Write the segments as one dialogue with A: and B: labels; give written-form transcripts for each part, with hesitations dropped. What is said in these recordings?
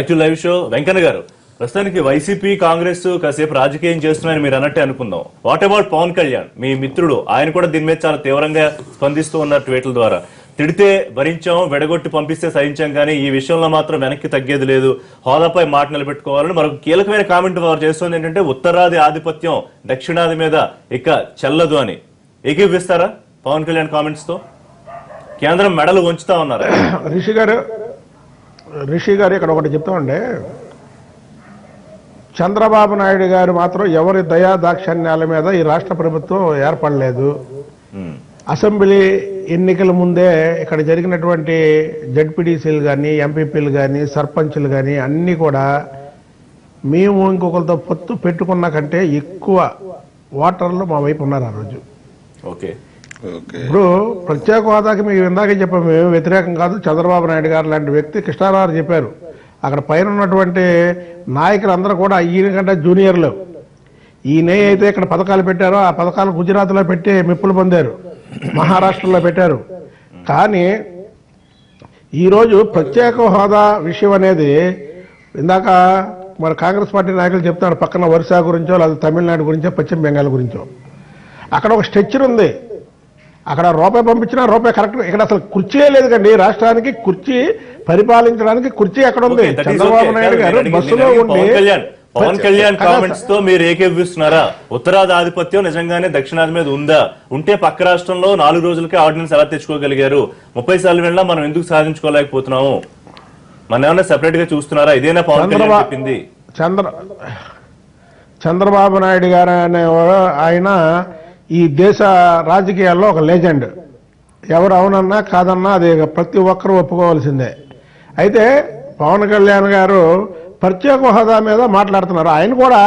A: Back to live show. Venkanna గారు, ప్రస్తుతానికి YCP Congress కాసేపు రాజకీయం చేస్తున్నాయని మీరు అన్నట్టే అనుకుందాం. వాట్ అబౌట్ పవన్ కళ్యాణ్, మీ మిత్రుడు? ఆయన కూడా దీని మీద చాలా తీవ్రంగా స్పందిస్తూ ఉన్నారు ట్వీట్ల ద్వారా. తిడితే భరించాం, వెడగొట్టి పంపిస్తే సహించాం, కానీ ఈ విషయంలో మాత్రం వెనక్కి తగ్గేది లేదు, హోదాపై మాట నిలబెట్టుకోవాలని మరొక కీలకమైన కామెంట్ వారు చేస్తుంది. ఏంటంటే ఉత్తరాది ఆధిపత్యం దక్షిణాది మీద ఇక చెల్లదు అని. ఏకీపిస్తారా పవన్ కళ్యాణ్ కామెంట్స్ తో? కేంద్రం మెడలు వంచుతా ఉన్నారు.
B: రిషి గారు ఇక్కడ ఒకటి చెప్తామండి, చంద్రబాబు నాయుడు గారు మాత్రం ఎవరి దయా దాక్షిణ్యాల మీద ఈ రాష్ట్ర ప్రభుత్వం ఏర్పడలేదు. అసెంబ్లీ ఎన్నికల ముందే ఇక్కడ జరిగినటువంటి జడ్పీటీసీలు కానీ, ఎంపీపీలు కానీ, సర్పంచ్లు కానీ అన్నీ కూడా మేము ఇంకొకరితో పొత్తు పెట్టుకున్న కంటే ఎక్కువ ఓటర్లు మా వైపు ఉన్నారు ఆ రోజు.
A: ఓకే,
B: ఇప్పుడు ప్రత్యేక హోదాకి మీకు ఇందాకే చెప్పాము, మేము వ్యతిరేకం కాదు. చంద్రబాబు నాయుడు గారు లాంటి వ్యక్తి, కృష్ణారావు చెప్పారు, అక్కడ పైన ఉన్నటువంటి నాయకులందరూ కూడా ఈయన కంటే జూనియర్లు. ఈయన అయితే ఇక్కడ పథకాలు పెట్టారో ఆ పథకాలు గుజరాత్లో పెట్టి మెప్పులు పొందారు, మహారాష్ట్రలో పెట్టారు. కానీ ఈరోజు ప్రత్యేక హోదా విషయం అనేది ఇందాక మరి కాంగ్రెస్ పార్టీ నాయకులు చెప్తారు, పక్కన ఒరిస్సా గురించో లేదా తమిళనాడు గురించో పశ్చిమ బెంగాల్ గురించో. అక్కడ ఒక స్ట్రక్చర్ ఉంది, అక్కడ రూపాయి పంపించినా రూపాయి కరెక్ట్. ఇక్కడ అసలు కుర్చీ లేదు కండి, రాష్ట్రానికి కుర్చీ పరిపాలించడానికి కుర్చీ ఎక్కడ ఉంది? చంద్రబాబు నాయుడు గారు బస్సులో ఉండి.
A: పవన్ కళ్యాణ్ కామెంట్స్ తో మీరు ఏకీభవిస్తున్నారా? ఉత్తరాది ఆధిపత్యం నిజంగానే దక్షిణాది మీద ఉందా? ఉంటే పక్క రాష్ట్రంలో 4 రోజులకే ఆర్డినెన్స్ ఎలా తెచ్చుకోగలిగారు? 30 సార్లు వెళ్ళినా మనం ఎందుకు సాధించుకోలేకపోతున్నాము? మన ఏమన్నా సెపరేట్ గా చూస్తున్నారా? ఇదేనా పవన్ కళ్యాణ్ చెప్పింది?
B: చంద్రబాబు నాయుడు గారు అనే ఆయన ఈ దేశ రాజకీయాల్లో ఒక లెజెండ్. ఎవరు అవునన్నా కాదన్నా అది ప్రతి ఒక్కరూ ఒప్పుకోవాల్సిందే. అయితే పవన్ కళ్యాణ్ గారు ప్రత్యేక హోదా మీద మాట్లాడుతున్నారు. ఆయన కూడా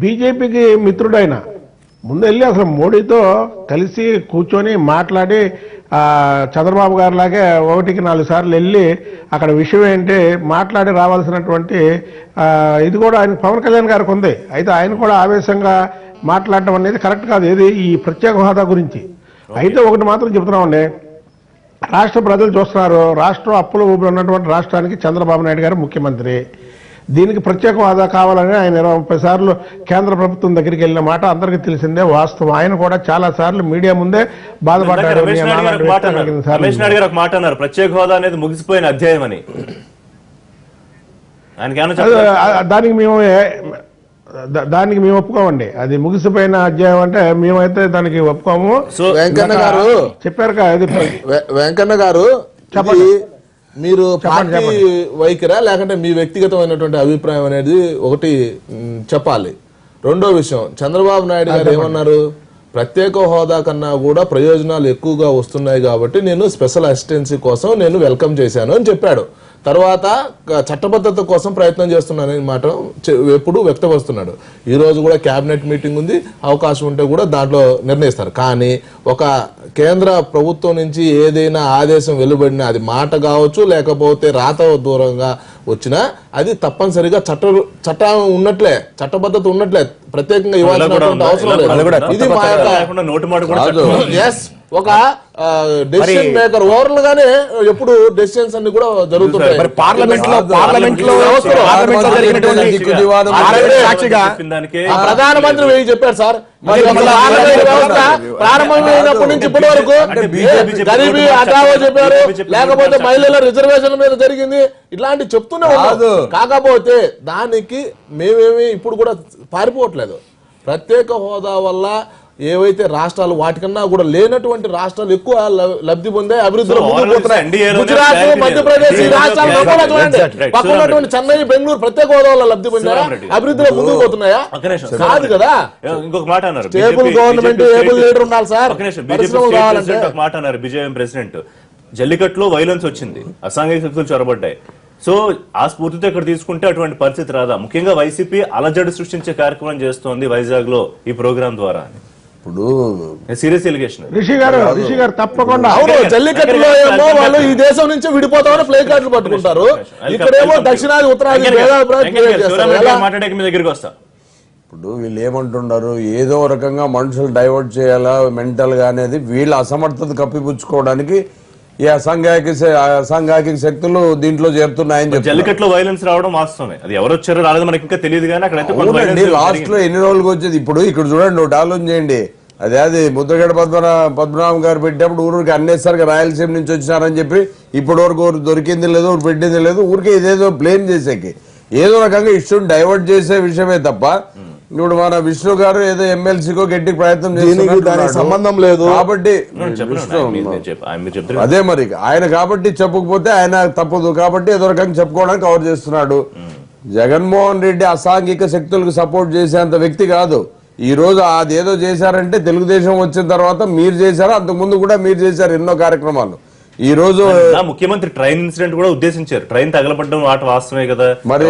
B: బీజేపీకి మిత్రుడైన ముందు వెళ్ళి అసలు మోడీతో కలిసి కూర్చొని మాట్లాడి చంద్రబాబు గారు లాగే 1-4 సార్లు వెళ్ళి అక్కడ విషయం ఏంటి మాట్లాడి రావాల్సినటువంటి ఇది కూడా ఆయన పవన్ కళ్యాణ్ గారికి ఉంది. అయితే ఆయన కూడా ఆవేశంగా మాట్లాడటం అనేది కరెక్ట్ కాదు, ఏది ఈ ప్రత్యేక హోదా గురించి. అయితే ఒకటి మాత్రం చెప్తున్నామండి, రాష్ట్ర ప్రజలు చూస్తున్నారు, రాష్ట్రం అప్పుల ఊపిరి ఉన్నటువంటి రాష్ట్రానికి చంద్రబాబు నాయుడు గారు ముఖ్యమంత్రి. దీనికి ప్రత్యేక హోదా కావాలని ఆయన 20-30 సార్లు కేంద్ర ప్రభుత్వం దగ్గరికి వెళ్ళిన మాట అందరికీ తెలిసిందే, వాస్తవం. ఆయన కూడా చాలా సార్లు మీడియా ముందే బాధపడ్డారు.
A: రమేష్ నాయుడు గారు ఒక మాట అన్నారు, ప్రత్యేక హోదా అనేది ముగిసిపోయిన అధ్యాయం అని.
B: దానికి మేము ఒప్పుకోమండి. అది ముగిసిపోయిన అధ్యాయం అంటే మేమైతే దానికి ఒప్పుకోము.
C: వెంకన్న గారు
B: చెప్పారు కదా,
C: వెంకన్న గారు మీరు పార్టీ వైఖరా లేకుంటే మీ వ్యక్తిగతమైనటువంటి అభిప్రాయం అనేది ఒకటి చెప్పాలి. రెండో విషయం, చంద్రబాబు నాయుడు గారు ఏమన్నారు, ప్రత్యేక హోదా కన్నా కూడా ప్రయోజనాలు ఎక్కువగా వస్తున్నాయి కాబట్టి నేను స్పెషల్ అసిస్టెన్సీ కోసం నేను వెల్కమ్ చేశాను అని చెప్పాడు. తర్వాత చట్టబద్ధత కోసం ప్రయత్నం చేస్తున్నానని మాట ఎప్పుడు వ్యక్తపరుస్తున్నాడు. ఈ రోజు కూడా కేబినెట్ మీటింగ్ ఉంది, అవకాశం ఉంటే కూడా దాంట్లో నిర్ణయిస్తారు. కానీ ఒక కేంద్ర ప్రభుత్వం నుంచి ఏదైనా ఆదేశం వెలువడినా, అది మాట కావచ్చు లేకపోతే రాత దూరంగా వచ్చినా, అది తప్పనిసరిగా చట్టం ఉన్నట్లే, చట్టబద్ధత ఉన్నట్లే, ప్రత్యేకంగా ఇవ్వాల్సిన అవసరం లేదు. ఇది మా యొక్క ఒక డెసిషన్ మేకర్ ఓవరాల్ గానే ఎప్పుడు డెసిషన్స్ అన్ని కూడా జరుగుతుంటాయి. ప్రధానమంత్రి వెయ్యి చెప్పారు సార్, ప్రారంభమైనప్పటి నుంచి ఇప్పటి వరకు గరీబీ హఠావో చెప్పారు, లేకపోతే మహిళల రిజర్వేషన్ మీద జరిగింది, ఇట్లాంటి చెప్తూనే ఉన్నాడు. కాకపోతే దానికి మేమేమి ఇప్పుడు కూడా పారిపోవట్లేదు. ప్రత్యేక హోదా వల్ల ఏవైతే రాష్ట్రాలు వాటికన్నా కూడా లేనటువంటి రాష్ట్రాలు ఎక్కువ లబ్ధి పొందే అభివృద్ధిలో ముందుకు పోతున్నాయి. గుజరాత్, మధ్యప్రదేశ్ ఈ రాష్ట్రాలు పక్కనటువంటి చెన్నై, బెంగళూరు ప్రత్యేక హోదా వల్ల లబ్ధి పొందారా? అభివృద్ధిలో ముందుకు పోతున్నాయా? కాదు కదా.
A: ఇంకొక మాట అన్నారు,
C: స్టేబుల్ గవర్నమెంట్, ఏబుల్ లీడర్ ఉండాలి సార్. పరిశ్రమలు కావాలంటే
A: మాట అన్నారు బీజేపీ ప్రెసిడెంట్, జల్లికట్టులో వైలెన్స్ వచ్చింది, అసాంఘిక శక్తులు చొరబడ్డాయి. సో ఆ స్ఫూర్తితో ఇక్కడ తీసుకుంటే అటువంటి పరిస్థితి రాదా? ముఖ్యంగా వైసీపీ అలజడి సృష్టించే కార్యక్రమం చేస్తోంది వైజాగ్ లో ఈ ప్రోగ్రాం ద్వారా. ఇప్పుడు సీరియస్ ఎలిగేషన్.
B: రిషి గారు తప్పకుండా
C: అవును, జల్లికట్టులో ఏమో వాళ్ళు ఈ దేశం నుంచి విడిపోతామని ప్లే కార్డులు పట్టుకుంటారు, ఇక్కడేమో దక్షిణాది ఉత్తరాది
A: మాట్లాడే మీ దగ్గరికి వస్తా.
D: ఇప్పుడు వీళ్ళు ఏమంటున్నారు, ఏదో రకంగా మనుషులు డైవర్ట్ చేయాలా మెంటల్ గా అనేది వీళ్ళ అసమర్థత కప్పిపుచ్చుకోవడానికి ఈ అసాంఘిక శక్తులు దీంట్లో చేరుతున్నాయని చెప్తున్నారు.
A: జల్లికట్లో వైలెన్స్ రావడం వాస్తవమే. అది ఎవరు వచ్చారో రాలేదు మనకి ఇంకా తెలియదు, కానీ అక్కడైతే కొంత
D: అవునండి,
A: violence
D: లాస్ట్
A: జరిగింది.
D: లో ఎన్ని రోజులకు వచ్చేది. ఇప్పుడు ఇక్కడ చూడండి, ఒకటి ఆలోచన చేయండి. అది ముద్రగడ పద్మనాభం గారు పెట్టేప్పుడు ఊరికి అన్నేసరిగా రాయలసీమ నుంచి వచ్చినారని చెప్పి ఇప్పటి వరకు దొరికింది లేదు, ఊరు పెట్టింది లేదు. ఊరికే ఇదేదో బ్లేమ్ చేసేకి ఏదో రకంగా ఇష్యూని డైవర్ట్ చేసే విషయమే తప్ప, ఇప్పుడు మన విష్ణు గారు ఏదో ఎమ్మెల్సీకో గట్టి ప్రయత్నం
C: దీనికి దానికి సంబంధం లేదు
D: కాబట్టి
A: మీరు చెప్తారు
D: అదే మరి ఆయన కాబట్టి చెప్పకపోతే ఆయన తప్పదు కాబట్టి ఏదో రకంగా చెప్పుకోవడానికి కవర్ చేస్తున్నాడు. జగన్మోహన్ రెడ్డి అసాంఘిక శక్తులకు సపోర్ట్ చేసేంత వ్యక్తి కాదు. ఈ రోజు అదేదో చేశారంటే తెలుగుదేశం వచ్చిన తర్వాత మీరు చేశారు, అంతకుముందు కూడా మీరు చేశారు ఎన్నో కార్యక్రమాలు. ఈ రోజు
A: ముఖ్యమంత్రి ట్రైన్ ఇన్సిడెంట్ కూడా ఉద్దేశించారు. ట్రైన్ తగలబడ్డం మాట వాస్తవమే కదా,
D: మరి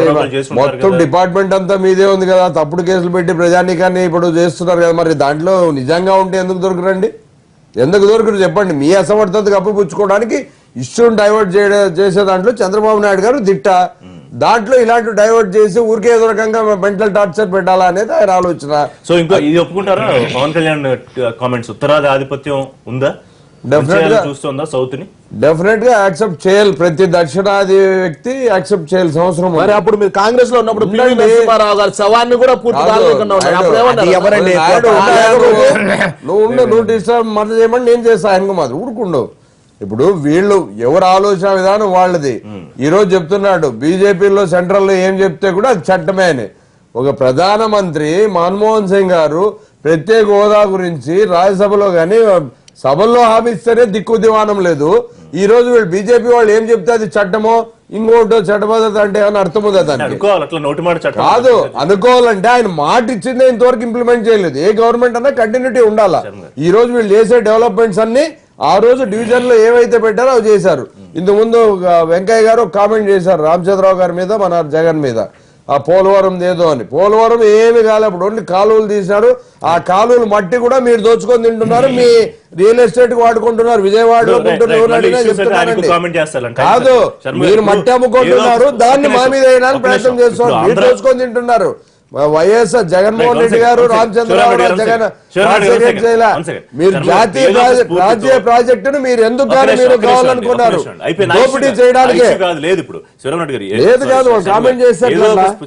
D: మొత్తం డిపార్ట్మెంట్ అంతా మీదే ఉంది కదా, తప్పుడు కేసులు పెట్టి ప్రజానీకాన్ని ఇప్పుడు చేస్తున్నారు కదా. మరి దాంట్లో నిజంగా ఉంటే ఎందుకు దొరకరండి? ఎందుకు దొరకరు చెప్పండి. మీ అసమర్థత కప్పిపుచ్చుకోవడానికి ఇష్యూని డైవర్ట్ చేసే దాంట్లో చంద్రబాబు నాయుడు గారు దిట్ట. దాంట్లో ఇలాంటి డైవర్ట్ చేసి ఊరికే ఏదో రకంగా మెంటల్ టార్చర్ పెట్టాలా అనేది ఆయన ఆలోచన.
A: సో ఇంకో ఇది ఒప్పుకుంటారా పవన్ కళ్యాణ్ కామెంట్స్, ఉత్తరాది ఆధిపత్యం ఉందా,
D: డెఫినెట్ గా
A: చూస్తుందా సౌత్ ని?
D: డెఫినెట్ గా యాక్సెప్ట్ చేయాలి. ప్రతి దక్షిణాది వ్యక్తి యాక్సెప్ట్ చేయాల్సిన అవసరం
C: మరి అప్పుడు మీరు కాంగ్రెస్ లో ఉన్నప్పుడు పివి నరసింహారావు గారి శవాన్ని కూడా పూర్తి కాలేకుండా ఉన్నారు. అప్పుడు ఏమన్నారు?
D: నువ్వు డిస్టర్బ్ మద్దతు చేయమని నేను చేస్తా, ఆయనకు మాత్రం ఊరుకుండు. ఇప్పుడు వీళ్ళు ఎవరు ఆలోచన విధానం వాళ్ళది. ఈ రోజు చెప్తున్నాడు బీజేపీలో సెంట్రల్ లో ఏం చెప్తే కూడా అది చట్టమే అని. ఒక ప్రధానమంత్రి మన్మోహన్ సింగ్ గారు ప్రత్యేక హోదా గురించి రాజ్యసభలో గాని సభల్లో హామీ ఇస్తేనే దిక్కు దివానం లేదు. ఈ రోజు వీళ్ళు బీజేపీ వాళ్ళు ఏం చెప్తే అది చట్టమో ఇంకోటో చట్టబద్ధత అంటే ఏమైనా అర్థం ఉందా దానికి? కాదు, అనుకోవాలంటే ఆయన మాట ఇచ్చిందే ఇంతవరకు ఇంప్లిమెంట్ చేయలేదు. ఏ గవర్నమెంట్ అన్నా కంటిన్యూటీ ఉండాలా. ఈ రోజు వీళ్ళు చేసే డెవలప్మెంట్స్ అన్ని ఆ రోజు డివిజన్ లో ఏవైతే పెట్టారో అవి చేశారు. ఇంతకు ముందు వెంకయ్య గారు కామెంట్ చేశారు రామచంద్రరావు గారి మీద, మన జగన్ మీద, ఆ పోలవరం ఏదో అని. పోలవరం ఏమి కాలే, అప్పుడు ఓన్లీ కాలువలు తీసినారు. ఆ కాలువలు మట్టి కూడా మీరు దోచుకొని తింటున్నారు, మీ రియల్ ఎస్టేట్ వాడుకుంటున్నారు. విజయవాడలో కాదు, మీరు మట్టి అమ్ముకుంటున్నారు, దాన్ని మా మీద వేయడానికి ప్రయత్నం చేస్తున్నారు. మీరు దోచుకొని తింటున్నారు. వైఎస్ఆర్ జగన్మోహన్ రెడ్డి గారు, రామచంద్రరావు జగన్ మీరు జాతీయ రాజ్య ప్రాజెక్టును మీరు ఎందుకు కానీ మీరు కావాలనుకున్నారు దోపిడీ చేయడానికి? లేదు కాదు, కామెంట్ చేస్తారు.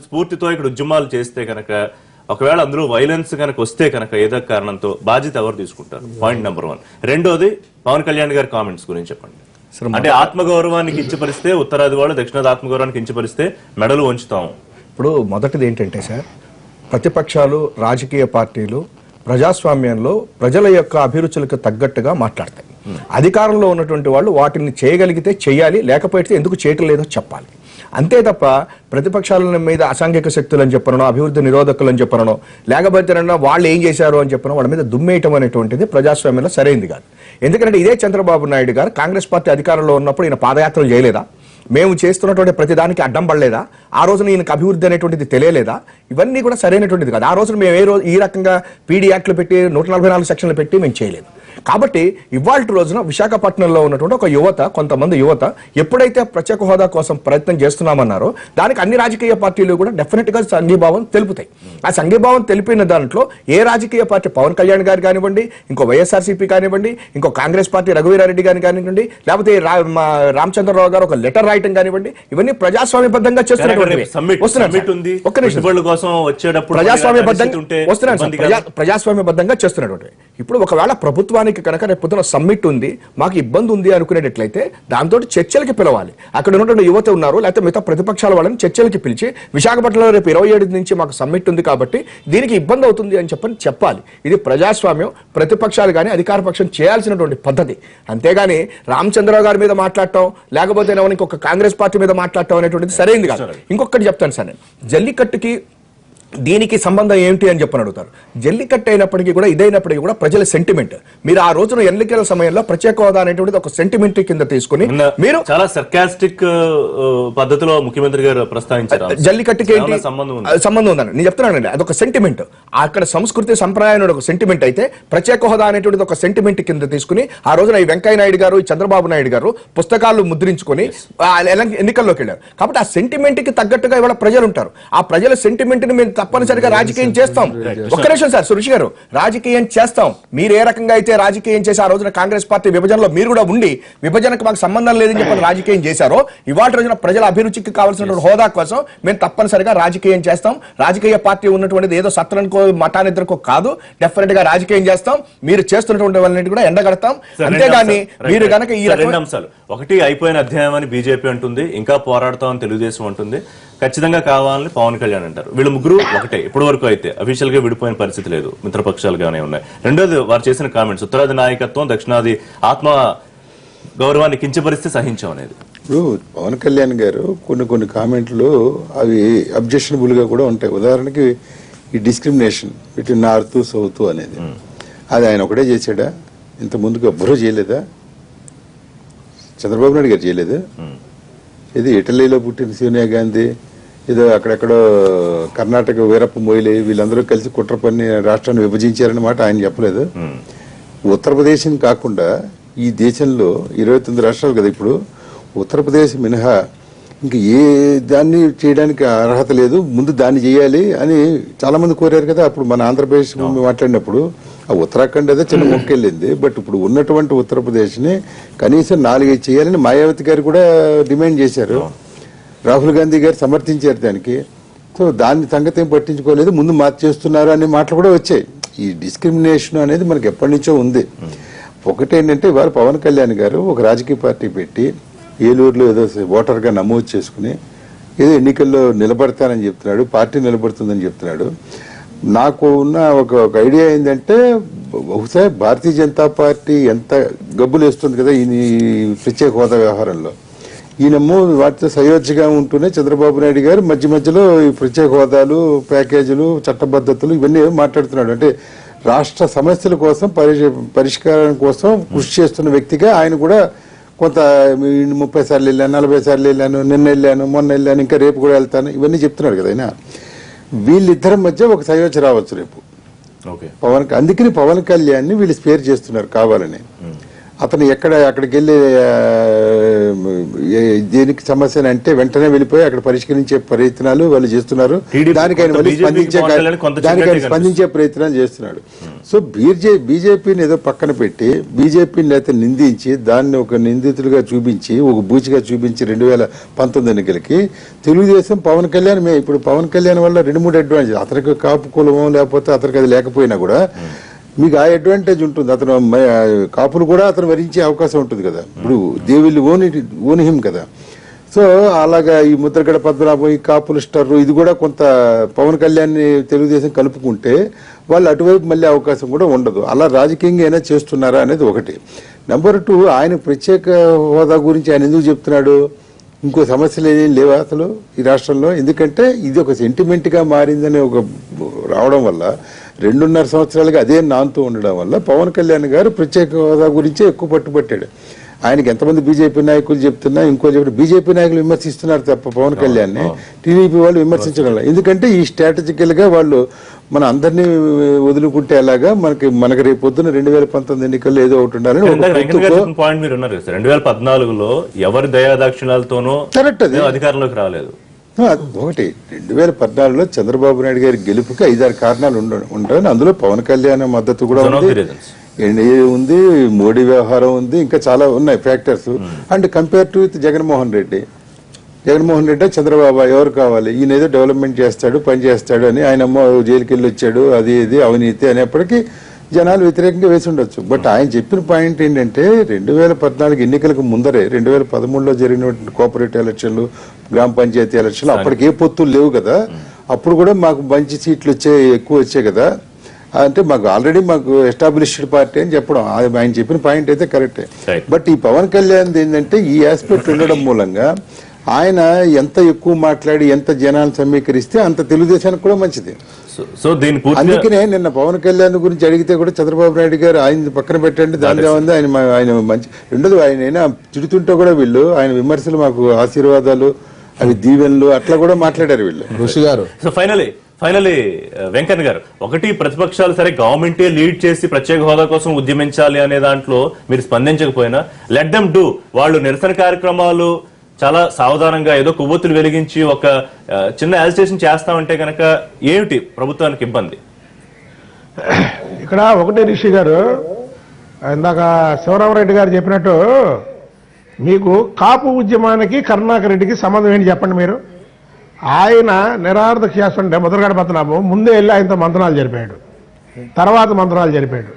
A: స్ఫూర్తితో ఇక్కడ ఉద్యమాలు చేస్తే కనుక, ఒకవేళ అందులో వైలెన్స్ కనుక వస్తే కనుక ఏదో కారణంతో బాధ్యత ఎవరు తీసుకుంటారు? Point number 1. రెండోది పవన్ కళ్యాణ్ గారి కామెంట్స్ గురించి చెప్పండి. అంటే ఆత్మగౌరవాన్ని కించపరిస్తే, ఉత్తరాది వాళ్ళు దక్షిణాది ఆత్మగౌరవాన్ని కించపరిస్తే మెడలు వంచుతాము.
E: ఇప్పుడు మొదటిది ఏంటంటే సార్, ప్రతిపక్షాలు, రాజకీయ పార్టీలు ప్రజాస్వామ్యంలో ప్రజల యొక్క అభిరుచులకు తగ్గట్టుగా మాట్లాడతాయి. అధికారంలో ఉన్నటువంటి వాళ్ళు వాటిని చేయగలిగితే చేయాలి, లేకపోతే ఎందుకు చేయటం లేదో చెప్పాలి. అంతే తప్ప ప్రతిపక్షాల మీద అసాంఘిక శక్తులు అని చెప్పనో, అభివృద్ధి నిరోధకులు అని చెప్పనో, లేకపోతే వాళ్ళు ఏం చేశారు అని చెప్పనో వాళ్ళ మీద దుమ్మేయటం అనేటువంటిది ప్రజాస్వామ్యంలో సరైనది కాదు. ఎందుకంటే ఇదే చంద్రబాబు నాయుడు గారు కాంగ్రెస్ పార్టీ అధికారంలో ఉన్నప్పుడు ఈయన పాదయాత్రలు చేయలేదా? మేము చేస్తున్నటువంటి ప్రతిదానికి అడ్డం పడలేదా? ఆ రోజున ఈయనకు అభివృద్ధి అనేటువంటిది తెలియలేదా? ఇవన్నీ కూడా సరైనటువంటిది కాదు. ఆ రోజున మేము ఈ రకంగా పీడీ యాక్ట్లు పెట్టి 144 సెక్షన్లు పెట్టి మేము చేయలేదు. కాబట్టి ఇవాళ రోజున విశాఖపట్నంలో ఉన్నటువంటి ఒక యువత, కొంతమంది యువత ఎప్పుడైతే ప్రత్యేక హోదా కోసం ప్రయత్నం చేస్తున్నామన్నారో దానికి అన్ని రాజకీయ పార్టీలు కూడా డెఫినెట్ గా సంఘీభావం తెలుపుతాయి. ఆ సంఘీభావం తెలిపిన దాంట్లో ఏ రాజకీయ పార్టీ, పవన్ కళ్యాణ్ గారు కానివ్వండి, ఇంకో వైఎస్ఆర్సీపీ కానివ్వండి, ఇంకో కాంగ్రెస్ పార్టీ రఘువీరారెడ్డి గారిని కానివ్వండి, లేకపోతే రామచంద్రరావు గారు ఒక లెటర్ రాయటం కానివ్వండి, ఇవన్నీ ప్రజాస్వామ్యబద్ధంగా చేస్తున్నటువంటి ప్రజాస్వామ్యబద్ధంగా చేస్తున్నటువంటి. ఇప్పుడు ఒకవేళ ప్రభుత్వానికి కనుక రేపు పొద్దున సమ్మిట్ ఉంది, మాకు ఇబ్బంది ఉంది అనుకునేటట్లయితే దాంతో చర్చలకి పిలవాలి. అక్కడ ఉన్నటువంటి యువత ఉన్నారు, లేకపోతే మిగతా ప్రతిపక్షాల వాళ్ళని చర్చలకి పిలిచి విశాఖపట్నంలో రేపు 27 నుంచి మాకు సమ్మిట్ ఉంది కాబట్టి దీనికి ఇబ్బంది అవుతుంది అని చెప్పాలి. ఇది ప్రజాస్వామ్యం. ప్రతిపక్షాలు కానీ అధికార పక్షం చేయాల్సినటువంటి పద్ధతి. అంతేగాని రామచంద్రరావు గారి మీద మాట్లాడటం, లేకపోతే ఇంకొక కాంగ్రెస్ పార్టీ మీద మాట్లాడటం అనేటువంటిది సరైనది కాదు. ఇంకొకటి చెప్తాను సార్, నేను జల్లికట్టుకి దీనికి సంబంధం ఏమిటి అని చెప్పని అడుగుతారు. జల్లికట్టు అయినప్పటికీ కూడా, ఇదైనప్పటికీ కూడా ప్రజల సెంటిమెంట్. మీరు ఆ రోజున ఎన్నికల సమయంలో ప్రత్యేక హోదా అనేటువంటిది ఒక సెంటిమెంట్ కింద తీసుకుని మీరు
A: చాలా సర్కాస్టిక్ పద్ధతిలో ముఖ్యమంత్రి గారు ప్రస్తావించారు.
E: జల్లికట్టుకి ఏంటి సంబంధం ఉందని నేను చెప్తున్నానండి. అదొక సెంటిమెంట్. అక్కడ సంస్కృతి సంప్రదాయం ఒక సెంటిమెంట్ అయితే ప్రత్యేక హోదా అనేటువంటిది ఒక సెంటిమెంట్ కింద తీసుకుని ఆ రోజున ఈ వెంకయ్య నాయుడు గారు, ఈ చంద్రబాబు నాయుడు గారు పుస్తకాలు ముద్రించుకొని ఎన్నికల్లోకి వెళ్ళారు. కాబట్టి ఆ సెంటిమెంట్ కి తగ్గట్టుగా ఇవాళ ప్రజలు ఉంటారు. ఆ ప్రజల సెంటిమెంట్ ని మేము తప్పనిసరిగా రాజకీయం చేస్తాం. ఒక్క నిమిషం సార్, సురేష్ గారు, రాజకీయం చేస్తాం. మీరు ఏ రకంగా అయితే రాజకీయం చేసి ఆ రోజున కాంగ్రెస్ పార్టీ విభజనలో మీరు కూడా ఉండి విభజనకు మాకు సంబంధం లేదని చెప్పి రాజకీయం చేశారో, ఇవాళ రోజున ప్రజల అభిరుచికి కావాల్సినటువంటి హోదా కోసం మేము తప్పనిసరిగా రాజకీయం చేస్తాం. రాజకీయ పార్టీ ఉన్నటువంటిది ఏదో సత్తలనుకో మఠానిద్దరికో కాదు, డెఫినెట్ గా రాజకీయం చేస్తాం. మీరు చేస్తున్నటువంటి వాళ్ళని కూడా ఎండగడతాం. అంతేగాని మీరు గనక ఈ
A: రెండు అంశాలు, ఒకటి అయిపోయిన అధ్యాయం అని బీజేపీ అంటుంది, ఇంకా పోరాడతామని తెలుగుదేశం అంటుంది, ఖచ్చితంగా కావాలని పవన్ కళ్యాణ్ అంటారు. వీళ్ళు ముగ్గురు ఒకటే ఇప్పటి వరకు అయితే, అఫీషియల్ గా విడిపోయిన పరిస్థితి లేదు, మిత్రపక్షాలుగానే ఉన్నాయి. రెండోది వారు చేసిన కామెంట్స్, ఉత్తరాది నాయకత్వం దక్షిణాది ఆత్మ గౌరవాన్ని కించపరిస్తే సహించాం అనేది.
F: ఇప్పుడు పవన్ కళ్యాణ్ గారు కొన్ని కామెంట్లు అవి అబ్జెక్షనబుల్ గా కూడా ఉంటాయి. ఉదాహరణకి ఈ డిస్క్రిమినేషన్ బిట్వీన్ నార్త్ సౌత్ అనేది, అది ఆయన ఒకటే చేశాడా? ఇంత ముందుకు ఎవ్వరూ చేయలేదా? చంద్రబాబు నాయుడు గారు చేయలేదు. ఇది ఇటలీలో పుట్టిన సోనియా గాంధీ, ఏదో అక్కడెక్కడో కర్ణాటక వీరప్ప మొయిలే, వీళ్ళందరూ కలిసి కుట్ర పన్ని రాష్ట్రాన్ని విభజించారని మాట ఆయన చెప్పలేదు. ఉత్తరప్రదేశ్ కాకుండా ఈ దేశంలో 29 రాష్ట్రాలు కదా ఇప్పుడు, ఉత్తరప్రదేశ్ మినహా ఇంక ఏ దాన్ని చేయడానికి అర్హత లేదు, ముందు దాన్ని చేయాలి అని చాలా మంది కోరారు కదా. అప్పుడు మన ఆంధ్రప్రదేశ్ మాట్లాడినప్పుడు ఆ ఉత్తరాఖండ్ అదే చిన్న మొక్కెళ్ళింది. బట్ ఇప్పుడు ఉన్నటువంటి ఉత్తరప్రదేశ్ ని కనీసం 4-5 చేయాలని మాయావతి గారు కూడా డిమాండ్ చేశారు. రాహుల్ గాంధీ గారు సమర్థించారు దానికి. సో దాన్ని సంగతి ఏం పట్టించుకోలేదు, ముందు మార్చేస్తున్నారు అనే మాటలు కూడా వచ్చాయి. ఈ డిస్క్రిమినేషన్ అనేది మనకి ఎప్పటి నుంచో ఉంది. ఒకటేంటంటే ఇవాళ పవన్ కళ్యాణ్ గారు ఒక రాజకీయ పార్టీ పెట్టి ఏలూరులో ఏదో ఓటర్గా నమోదు చేసుకుని ఏదో ఎన్నికల్లో నిలబడతానని చెప్తున్నాడు, పార్టీ నిలబడుతుందని చెప్తున్నాడు. నాకు ఉన్న ఒక ఐడియా ఏంటంటే, బహుశా భారతీయ జనతా పార్టీ ఎంత గబ్బులు వేస్తుంది కదా ఈ ప్రత్యేక హోదా వ్యవహారంలో, ఈయనమ్మో వాటితో సయోధ్యగా ఉంటూనే చంద్రబాబు నాయుడు గారు మధ్య మధ్యలో ఈ ప్రత్యేక హోదాలు, ప్యాకేజీలు, చట్టబద్ధతలు ఇవన్నీ మాట్లాడుతున్నాడు. అంటే రాష్ట్ర సమస్యల కోసం పరిష్కారం కోసం కృషి చేస్తున్న వ్యక్తిగా ఆయన కూడా కొంత 30 సార్లు వెళ్ళాను, 40 సార్లు వెళ్ళాను, నిన్న వెళ్ళాను, మొన్న వెళ్ళాను, ఇంకా రేపు కూడా వెళ్తాను, ఇవన్నీ చెప్తున్నాడు కదా ఆయన. వీళ్ళిద్దరి మధ్య ఒక సయోధ్య రావచ్చు రేపు అందుకని పవన్ కళ్యాణ్ ని వీళ్ళు స్పేర్ చేస్తున్నారు కావాలని. అతను అక్కడికి వెళ్ళి దేనికి సమస్య అంటే వెంటనే వెళ్ళిపోయి అక్కడ పరిష్కరించే ప్రయత్నాలు వాళ్ళు చేస్తున్నారు. దానికి ఆయన మళ్ళీ స్పందించే ప్రయత్నాలు చేస్తున్నాడు. సో బీజేపీని ఏదో పక్కన పెట్టి బీజేపీని లేకపోతే నిందించి దాన్ని ఒక నిందితులుగా చూపించి ఒక బూచిగా చూపించి 2019 ఎన్నికలకి తెలుగుదేశం పవన్ కళ్యాణ్ ఇప్పుడు పవన్ కళ్యాణ్ వల్ల 2-3 అడ్వాంటేజ్, అతనికి కాపు కులమో లేకపోతే అతనికి అది లేకపోయినా కూడా మీకు ఆ అడ్వాంటేజ్ ఉంటుంది. అతను కాపులు కూడా అతను వరించే అవకాశం ఉంటుంది కదా. ఇప్పుడు దే విల్ ఓన్ హిమ్ కదా. సో అలాగా ఈ ముద్రగడ పద్మనాభం, ఈ కాపుల స్టార్, ఇది కూడా కొంత పవన్ కళ్యాణ్ తెలుగుదేశం కలుపుకుంటే వాళ్ళు అటువైపు మళ్ళీ అవకాశం కూడా ఉండదు. అలా రాజకీయంగా అయినా చేస్తున్నారా అనేది ఒకటి. నెంబర్ 2, ఆయన ప్రత్యేక హోదా గురించి ఆయన ఎందుకు చెప్తున్నాడు? ఇంకో సమస్యలు ఏం లేవా అసలు ఈ రాష్ట్రంలో? ఎందుకంటే ఇది ఒక సెంటిమెంట్ గా మారిందని ఒక రావడం వల్ల 2.5 సంవత్సరాలుగా అదే నాంతూ ఉండడం వల్ల పవన్ కళ్యాణ్ గారు ప్రత్యేక హోదా గురించే ఎక్కువ పట్టుబట్టాడు. ఆయనకి ఎంతమంది బీజేపీ నాయకులు చెప్తున్నా బీజేపీ నాయకులు విమర్శిస్తున్నారు తప్ప పవన్ కళ్యాణ్ ని టీడీపీ వాళ్ళు విమర్శించడం. ఎందుకంటే ఈ స్ట్రాటజికల్ గా వాళ్ళు మన అందరినీ వదులుకుంటే ఎలాగా మనకి రేపు పొద్దున 2019 ఎన్నికల్లో ఏదో ఒకటి ఉండాలని
A: పాయింట్ మీరు ఉన్నారు కదా. 2014లో ఎవరి దయాదాక్షిణాలతోనూ అధికారంలోకి రాలేదు.
F: ఒకటి 2014లో చంద్రబాబు నాయుడు గారి గెలుపుకి 5-6 కారణాలు ఉంటాయని, అందులో పవన్ కళ్యాణ్ మద్దతు కూడా ఉంది, ఎన్డీఏ ఉంది, మోడీ వ్యవహారం ఉంది, ఇంకా చాలా ఉన్నాయి factors. And compare to with Jaganmohan Reddy Chandrababu ఎవరు కావాలి, ఈయన ఏదో డెవలప్మెంట్ చేస్తాడు, పని చేస్తాడు అని, ఆయన జైలుకి వెళ్ళి వచ్చాడు, అది ఇది అవినీతి అనేప్పటికీ జనాలు వ్యతిరేకంగా వేసి ఉండొచ్చు. బట్ ఆయన చెప్పిన పాయింట్ ఏంటంటే 2014 ఎన్నికలకు ముందరే 2013లో జరిగినటువంటి కోఆపరేటివ్ ఎలక్షన్లు, గ్రామ పంచాయతీ ఎలక్షన్లు, అప్పటికి ఏ పొత్తులు లేవు కదా. అప్పుడు కూడా మాకు మంచి సీట్లు ఎక్కువ వచ్చాయి కదా. అంటే మాకు ఎస్టాబ్లిష్డ్ పార్టీ అని చెప్పడం, ఆయన చెప్పిన పాయింట్ అయితే కరెక్టే. బట్ ఈ పవన్ కళ్యాణ్ ఏంటంటే ఈ ఆస్పెక్ట్ ఉండడం మూలంగా ఆయన ఎంత ఎక్కువ మాట్లాడి ఎంత జనాలు సమీకరిస్తే అంత తెలుగుదేశానికి కూడా మంచిది. అందుకనే నిన్న పవన్ కళ్యాణ్ గురించి అడిగితే కూడా చంద్రబాబు నాయుడు గారు ఆయన పక్కన పెట్టండి, దానిలో ఉంది ఆయన మంచి రెండోది, ఆయన తిడుతుంటే కూడా వీళ్ళు ఆయన విమర్శలు మాకు ఆశీర్వాదాలు, అవి దీవెనలు అట్లా కూడా మాట్లాడారు వీళ్ళు. ఋషి గారు
A: ఫైనలీ వెంకన్న గారు, ఒకటి ప్రతిపక్షాలు సరే గవర్నమెంటే లీడ్ చేసి ప్రత్యేక హోదా కోసం ఉద్యమించాలి అనే దాంట్లో మీరు స్పందించకపోయినా లెట్ దెమ్ డూ, వాళ్ళు నిరసన కార్యక్రమాలు చాలా సావధానంగా ఏదో కొవ్వొత్తులు వెలిగించి ఒక చిన్న యాజిటేషన్ చేస్తామంటే కనుక ఏమిటి ప్రభుత్వానికి ఇబ్బంది?
B: ఇక్కడ ఒకటే రిషి గారు, ఇందాక శివరామరెడ్డి గారు చెప్పినట్టు మీకు కాపు ఉద్యమానికి కరుణాకర్ రెడ్డికి సంబంధం ఏంటి చెప్పండి మీరు. ఆయన నిరార్థక చేస్తుంటే ముద్రగడ పద్మనాభం ముందే వెళ్ళి ఆయనతో మంత్రాలు జరిపాడు, తర్వాత మంత్రాలు జరిపాడు.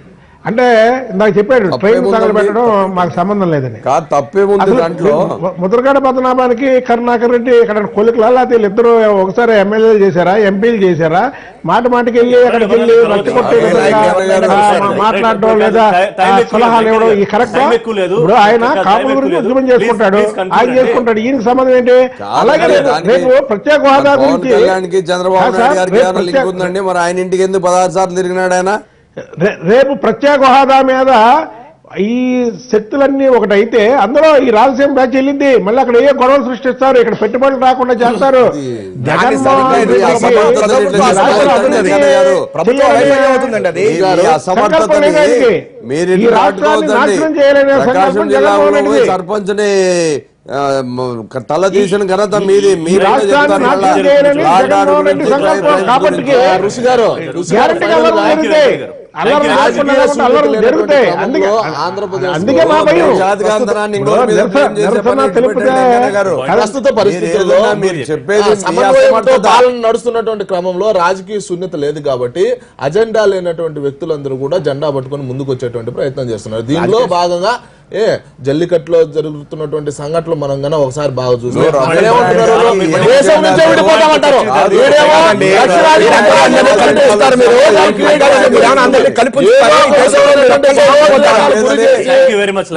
B: అంటే ఇందాక చెప్పాడు ట్రైన్ తగలబెట్టడం మాకు సంబంధం లేదని.
D: కాదు, తప్పేముంది దాంట్లో?
B: ముద్రగడ పద్మనాభానికి కరుణాకర్ రెడ్డి ఇక్కడ కొలికలా లేకపోతే వీళ్ళిద్దరూ ఒకసారి ఎమ్మెల్యేలు చేశారా, ఎంపీలు చేశారా? మాటికి వెళ్ళి అక్కడికి వెళ్ళి రక్తి కొట్టే మాట్లాడడం లేదా సలహాలు ఇవ్వడం ఈ కరెక్ట్? ఇప్పుడు ఆయన కాపుల గురించి ఉద్యమం చేసుకుంటాడు, ఆయన చేసుకుంటాడు, ఈయనకి సంబంధం ఏంటి? అలాగే రేపు ప్రత్యేక హోదా గురించి
D: చంద్రబాబు నాయుడు గారికి ఏమైనా లింక్ ఉందండి? మరి ఆయన ఇంటికి ఎందుకు 16 సార్లు తిరిగినాడు ఆయన?
B: రేపు ప్రత్యేక హోదా మీద ఈ శక్తులన్నీ ఒకటైతే అందులో ఈ రాయలసీమ బ్యాచ్ వెళ్ళింది, మళ్ళీ అక్కడ ఏ గొడవలు సృష్టిస్తారు, ఇక్కడ పెట్టుబడులు రాకుండా చేస్తారు.
D: సర్పంచ్ ని తల తీసిన ఘనత మీది.
C: ఋషి గారు
B: జరుగుతాయి. అందుకే మా భయం.
C: ప్రస్తుత పరిస్థితుల్లో సమన్వయంతో పాలన నడుస్తున్నటువంటి క్రమంలో రాజకీయ శూన్యత లేదు కాబట్టి అజెండా లేనటువంటి వ్యక్తులందరూ కూడా జెండా పట్టుకొని ముందుకు వచ్చేటువంటి ప్రయత్నం చేస్తున్నారు. దీనిలో భాగంగా జల్లికట్టులో జరుగుతున్నటువంటి సంఘటనలు మనం గన ఒకసారి బాగా చూస్తాం.
A: Thank you very much.